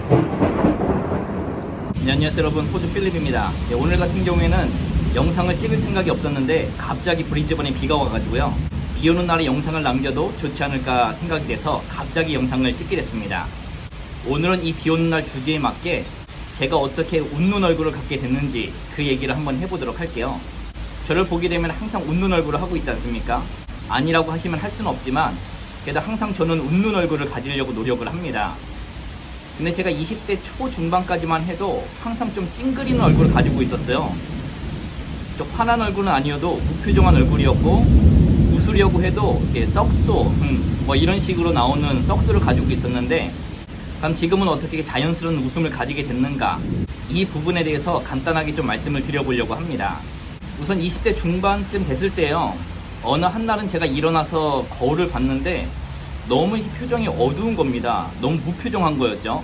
네, 안녕하세요 여러분, 호주 필립입니다. 오늘 같은 경우에는 영상을 찍을 생각이 없었는데 갑자기 브리즈번에 비가 와가지고요, 비 오는 날에 영상을 남겨도 좋지 않을까 생각이 돼서 갑자기 영상을 찍게 됐습니다. 오늘은 이 비 오는 날 주제에 맞게 제가 어떻게 웃는 얼굴을 갖게 됐는지 그 얘기를 한번 해보도록 할게요. 저를 보게 되면 항상 웃는 얼굴을 하고 있지 않습니까? 아니라고 하시면 할 수는 없지만 그래도 항상 저는 웃는 얼굴을 가지려고 노력을 합니다. 근데 제가 20대 초중반까지만 해도 항상 좀 찡그리는 얼굴을 가지고 있었어요. 좀 환한 얼굴은 아니어도 무표정한 얼굴이었고, 웃으려고 해도 이렇게 썩소 뭐 이런 식으로 나오는 썩소를 가지고 있었는데, 그럼 지금은 어떻게 자연스러운 웃음을 가지게 됐는가, 이 부분에 대해서 간단하게 좀 말씀을 드려보려고 합니다. 우선 20대 중반쯤 됐을 때요, 어느 한날은 제가 일어나서 거울을 봤는데 너무 표정이 어두운 겁니다. 너무 무표정한 거였죠.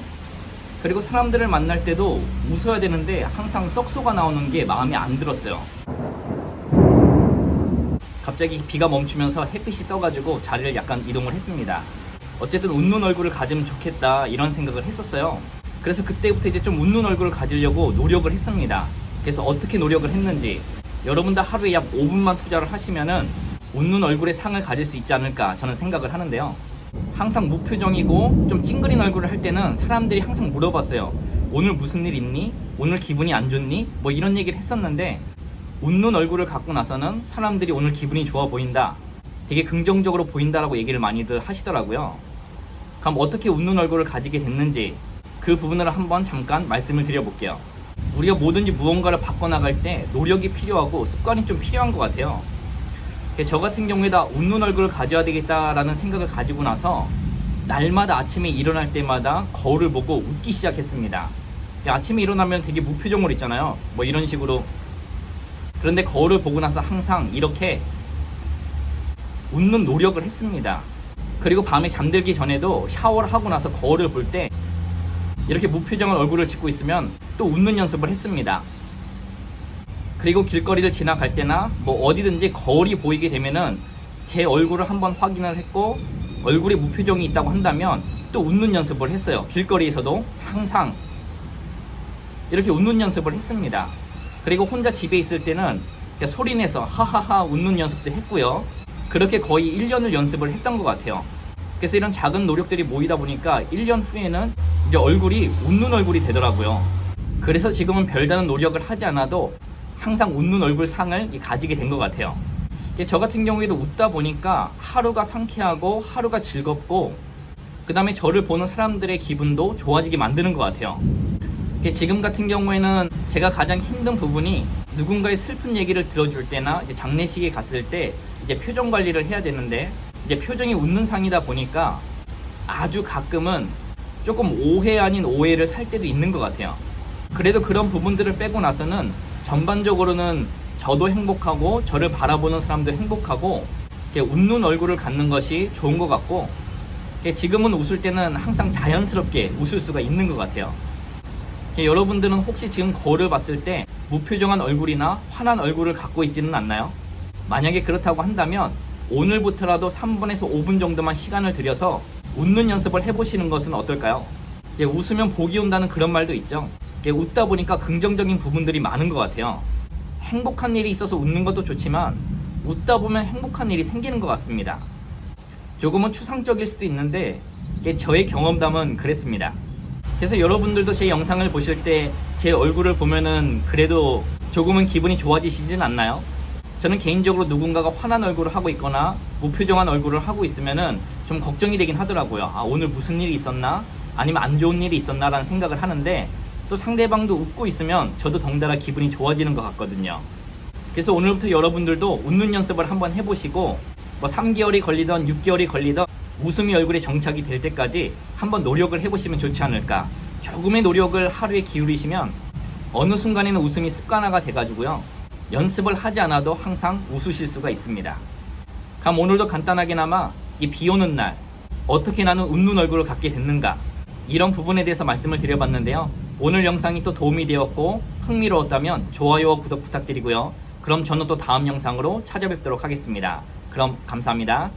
그리고 사람들을 만날 때도 웃어야 되는데 항상 썩소가 나오는 게 마음에 안 들었어요. 갑자기 비가 멈추면서 햇빛이 떠가지고 자리를 약간 이동을 했습니다. 어쨌든 웃는 얼굴을 가지면 좋겠다 이런 생각을 했었어요. 그래서 그때부터 이제 좀 웃는 얼굴을 가지려고 노력을 했습니다. 그래서 어떻게 노력을 했는지, 여러분 다 하루에 약 5분만 투자를 하시면은 웃는 얼굴의 상을 가질 수 있지 않을까 저는 생각을 하는데요. 항상 무표정이고 좀 찡그린 얼굴을 할 때는 사람들이 항상 물어봤어요. 오늘 무슨 일 있니? 오늘 기분이 안 좋니? 뭐 이런 얘기를 했었는데, 웃는 얼굴을 갖고 나서는 사람들이 오늘 기분이 좋아 보인다, 되게 긍정적으로 보인다라고 얘기를 많이들 하시더라고요. 그럼 어떻게 웃는 얼굴을 가지게 됐는지 그 부분을 한번 잠깐 말씀을 드려볼게요. 우리가 뭐든지 무언가를 바꿔나갈 때 노력이 필요하고 습관이 좀 필요한 것 같아요. 저 같은 경우에다 웃는 얼굴을 가져야 되겠다라는 생각을 가지고 나서 날마다 아침에 일어날 때마다 거울을 보고 웃기 시작했습니다. 아침에 일어나면 되게 무표정으로 있잖아요. 뭐 이런 식으로. 그런데 거울을 보고 나서 항상 이렇게 웃는 노력을 했습니다. 그리고 밤에 잠들기 전에도 샤워를 하고 나서 거울을 볼 때 이렇게 무표정한 얼굴을 짓고 있으면 또 웃는 연습을 했습니다. 그리고 길거리를 지나갈 때나 뭐 어디든지 거울이 보이게 되면은 제 얼굴을 한번 확인을 했고, 얼굴에 무표정이 있다고 한다면 또 웃는 연습을 했어요. 길거리에서도 항상 이렇게 웃는 연습을 했습니다. 그리고 혼자 집에 있을 때는 소리내서 하하하 웃는 연습도 했고요. 그렇게 거의 1년을 연습을 했던 것 같아요. 그래서 이런 작은 노력들이 모이다 보니까 1년 후에는 이제 얼굴이 웃는 얼굴이 되더라고요. 그래서 지금은 별다른 노력을 하지 않아도 항상 웃는 얼굴 상을 가지게 된 것 같아요. 저 같은 경우에도 웃다 보니까 하루가 상쾌하고 하루가 즐겁고, 그 다음에 저를 보는 사람들의 기분도 좋아지게 만드는 것 같아요. 지금 같은 경우에는 제가 가장 힘든 부분이 누군가의 슬픈 얘기를 들어줄 때나 이제 장례식에 갔을 때 이제 표정 관리를 해야 되는데, 이제 표정이 웃는 상이다 보니까 아주 가끔은 조금 오해 아닌 오해를 살 때도 있는 것 같아요. 그래도 그런 부분들을 빼고 나서는 전반적으로는 저도 행복하고 저를 바라보는 사람도 행복하고 웃는 얼굴을 갖는 것이 좋은 것 같고, 지금은 웃을 때는 항상 자연스럽게 웃을 수가 있는 것 같아요. 여러분들은 혹시 지금 거울을 봤을 때 무표정한 얼굴이나 환한 얼굴을 갖고 있지는 않나요? 만약에 그렇다고 한다면 오늘부터라도 3분에서 5분 정도만 시간을 들여서 웃는 연습을 해보시는 것은 어떨까요? 웃으면 복이 온다는 그런 말도 있죠. 웃다 보니까 긍정적인 부분들이 많은 것 같아요. 행복한 일이 있어서 웃는 것도 좋지만 웃다 보면 행복한 일이 생기는 것 같습니다. 조금은 추상적일 수도 있는데 저의 경험담은 그랬습니다. 그래서 여러분들도 제 영상을 보실 때 제 얼굴을 보면은 그래도 조금은 기분이 좋아지시진 않나요? 저는 개인적으로 누군가가 환한 얼굴을 하고 있거나 무표정한 얼굴을 하고 있으면은 좀 걱정이 되긴 하더라고요. 아, 오늘 무슨 일이 있었나? 아니면 안 좋은 일이 있었나? 라는 생각을 하는데, 또 상대방도 웃고 있으면 저도 덩달아 기분이 좋아지는 것 같거든요. 그래서 오늘부터 여러분들도 웃는 연습을 한번 해보시고, 뭐 3개월이 걸리던 6개월이 걸리던 웃음이 얼굴에 정착이 될 때까지 한번 노력을 해보시면 좋지 않을까. 조금의 노력을 하루에 기울이시면 어느 순간에는 웃음이 습관화가 돼가지고요, 연습을 하지 않아도 항상 웃으실 수가 있습니다. 그럼 오늘도 간단하게나마 이 비 오는 날 어떻게 나는 웃는 얼굴을 갖게 됐는가, 이런 부분에 대해서 말씀을 드려봤는데요. 오늘 영상이 또 도움이 되었고 흥미로웠다면 좋아요와 구독 부탁드리고요. 그럼 저는 또 다음 영상으로 찾아뵙도록 하겠습니다. 그럼 감사합니다.